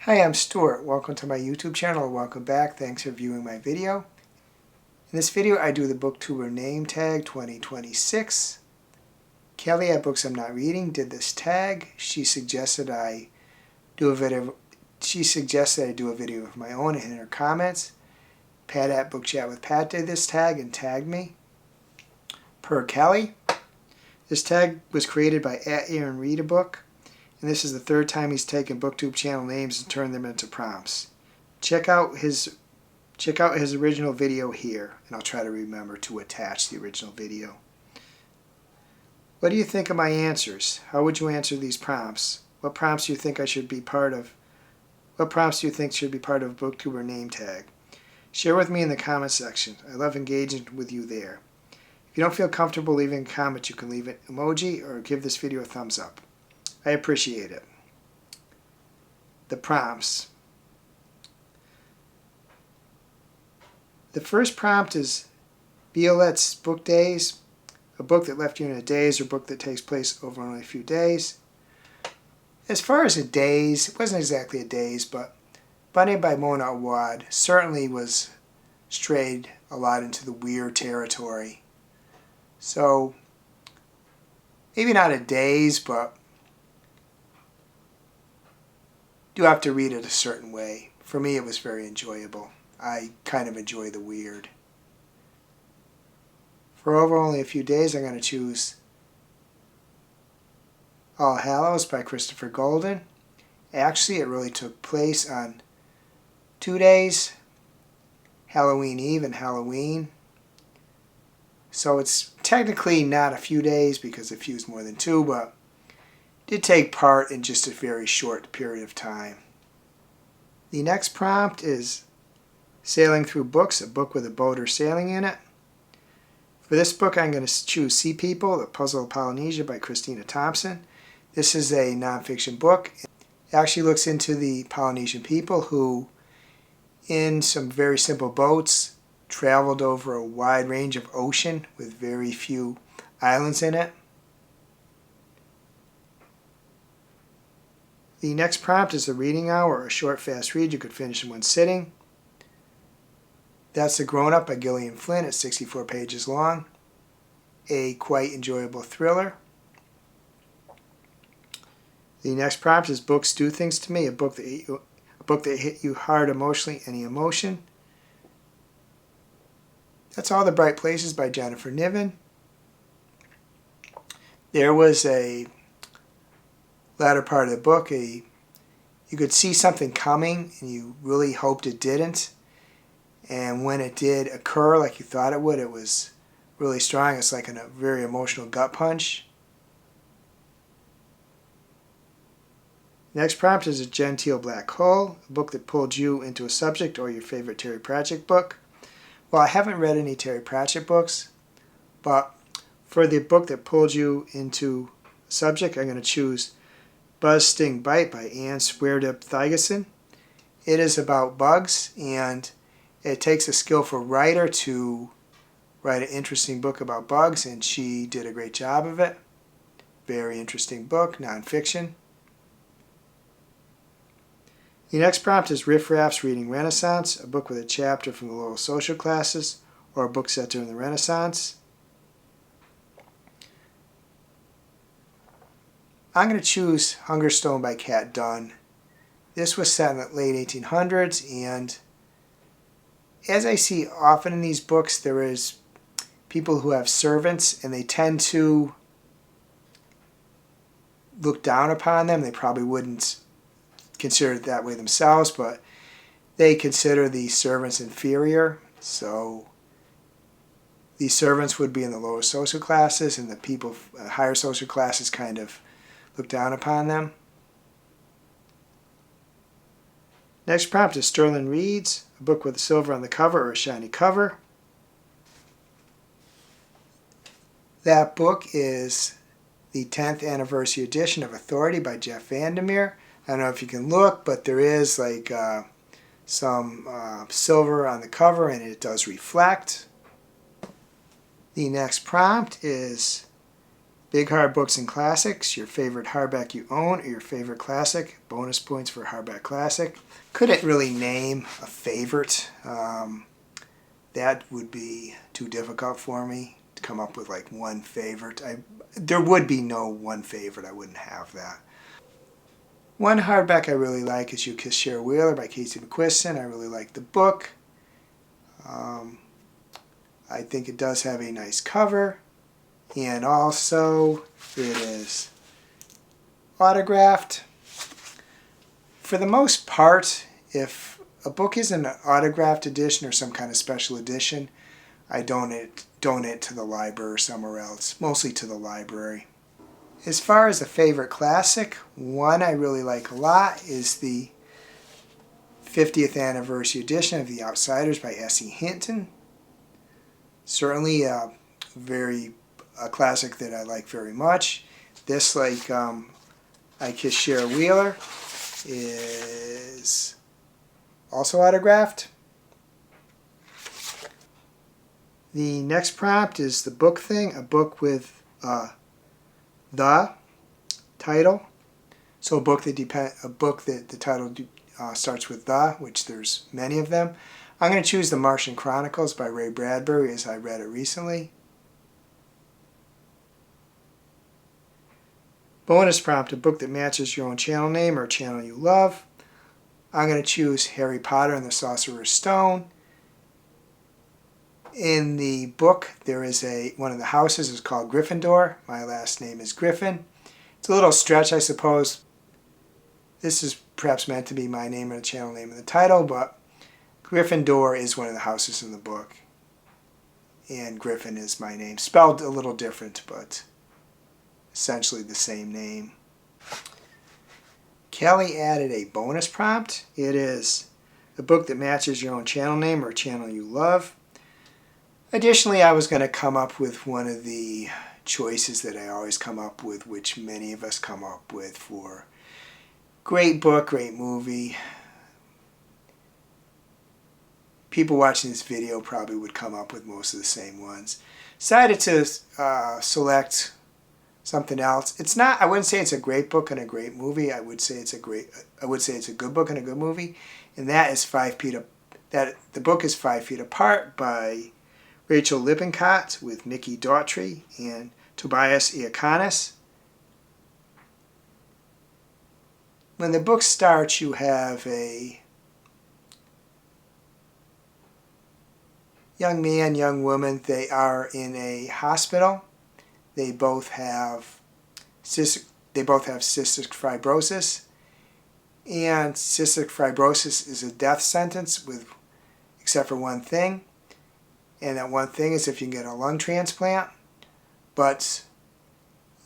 Hi, I'm Stuart. Welcome to my YouTube channel, or welcome back. Thanks for viewing my video. In this video, I do the Booktuber Name Tag 2026. Kelly at Books I'm Not Reading did this tag. She suggested I do a video. Of my own in her comments. Pat at Book Chat with Pat did this tag and tagged me. Per Kelly, this tag was created by @AaronReadABook. And this is the third time he's taken Booktube channel names and turned them into prompts. Check out his original video here, and I'll try to remember to attach the original video. What do you think of my answers? How would you answer these prompts? What prompts do you think should be part of Booktuber Name Tag? Share with me in the comment section. I love engaging with you there. If you don't feel comfortable leaving a comment, you can leave an emoji or give this video a thumbs up. I appreciate it. The prompts. The first prompt is Violette's book Daze, a book that left you in a daze or book that takes place over only a few days. As far as a daze, it wasn't exactly a daze, but Bunny by Mona Awad certainly was strayed a lot into the weird territory. So, maybe not a daze, but you have to read it a certain way. For me, it was very enjoyable. I kind of enjoy the weird. For over only a few days, I'm going to choose All Hallows by Christopher Golden. Actually, it really took place on 2 days, Halloween Eve and Halloween. So it's technically not a few days because a few is more than 2, but did take part in just a very short period of time. The next prompt is Sailing Through Books, a book with a boat or sailing in it. For this book, I'm going to choose Sea People, The Puzzle of Polynesia by Christina Thompson. This is a nonfiction book. It actually looks into the Polynesian people who, in some very simple boats, traveled over a wide range of ocean with very few islands in it. The next prompt is The Reading Hour, a short, fast read you could finish in one sitting. That's The Grown Up by Gillian Flynn at 64 pages long. A quite enjoyable thriller. The next prompt is Books Do Things to Me, a book that hit you hard emotionally, any emotion. That's All the Bright Places by Jennifer Niven. There was a latter part of the book, you could see something coming and you really hoped it didn't. And when it did occur like you thought it would, it was really strong. It's like a very emotional gut punch. Next prompt is A Genteel Black Hole, a book that pulled you into a subject or your favorite Terry Pratchett book. Well, I haven't read any Terry Pratchett books, but for the book that pulled you into a subject, I'm going to choose Buzz Sting Bite by Anne Sweardip-Thygesen. It is about bugs, and it takes a skillful writer to write an interesting book about bugs, and she did a great job of it. Very interesting book, nonfiction. The next prompt is Riff Raff's Reading Renaissance, a book with a chapter from the lower social classes, or a book set during the Renaissance. I'm going to choose Hungerstone by Kat Dunn. This was set in the late 1800s, and as I see often in these books, there is people who have servants, and they tend to look down upon them. They probably wouldn't consider it that way themselves, but they consider the servants inferior. So the servants would be in the lower social classes, and the people higher social classes kind of look down upon them. Next prompt is Sterling Reads, a book with a silver on the cover or a shiny cover. That book is the 10th anniversary edition of Authority by Jeff Vandermeer. I don't know if you can look, but there is like some silver on the cover, and it does reflect. The next prompt is Big Hard Books and Classics, your favorite hardback you own or your favorite classic. Bonus points for hardback classic. Couldn't really name a favorite. That would be too difficult for me to come up with like one favorite. There would be no one favorite. I wouldn't have that. One hardback I really like is You Kiss Cher Wheeler by Casey McQuiston. I really like the book. I think it does have a nice cover. And also, it is autographed. For the most part, if a book is an autographed edition or some kind of special edition, I donate to the library or somewhere else, mostly to the library. As far as a favorite classic, one I really like a lot is the 50th anniversary edition of The Outsiders by S.E. Hinton. Certainly a classic that I like very much. This, like I Kiss Cher Wheeler, is also autographed. The next prompt is the book thing, a book with the title. So a book that the title starts with the, which there's many of them. I'm going to choose The Martian Chronicles by Ray Bradbury, as I read it recently. Bonus prompt, a book that matches your own channel name or channel you love. I'm going to choose Harry Potter and the Sorcerer's Stone. In the book, there is one of the houses is called Gryffindor. My last name is Griffin. It's a little stretch, I suppose. This is perhaps meant to be my name and the channel name and the title, but Gryffindor is one of the houses in the book. And Griffin is my name. Spelled a little different, but essentially the same name. Kelly added a bonus prompt. It is a book that matches your own channel name or channel you love. Additionally, I was going to come up with one of the choices that I always come up with, which many of us come up with for great book, great movie. People watching this video probably would come up with most of the same ones. Decided to select something else. It's not. I wouldn't say it's a great book and a great movie. I would say it's a good book and a good movie, and that is the book is 5 Feet Apart by Rachel Lippincott with Mickey Daughtry and Tobias Iaconis. When the book starts, you have a young man, young woman. They are in a hospital. They both have cystic fibrosis, and cystic fibrosis is a death sentence except for one thing, and that one thing is if you can get a lung transplant, but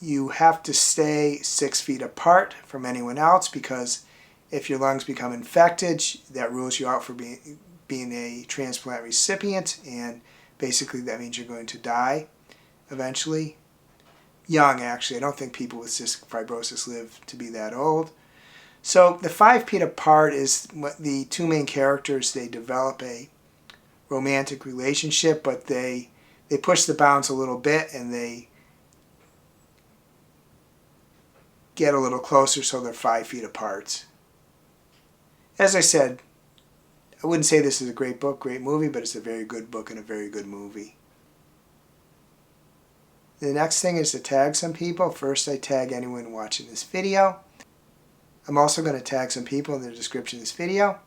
you have to stay 6 feet apart from anyone else, because if your lungs become infected, that rules you out for being a transplant recipient, and basically that means you're going to die eventually. Young, actually. I don't think people with cystic fibrosis live to be that old. So the 5 Feet Apart is what the two main characters, they develop a romantic relationship, but they push the bounds a little bit and they get a little closer, so they're 5 feet apart. As I said, I wouldn't say this is a great book, great movie, but it's a very good book and a very good movie. The next thing is to tag some people. First, I tag anyone watching this video. I'm also going to tag some people in the description of this video.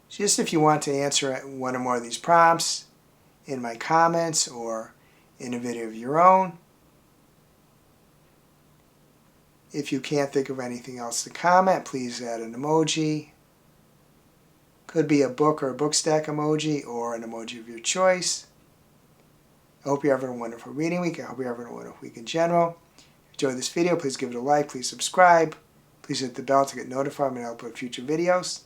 Just if you want to answer one or more of these prompts in my comments or in a video of your own. If you can't think of anything else to comment, please add an emoji. Could be a book or a book stack emoji or an emoji of your choice. I hope you're having a wonderful reading week. I hope you're having a wonderful week in general. If you enjoyed this video, please give it a like. Please subscribe. Please hit the bell to get notified when I upload future videos.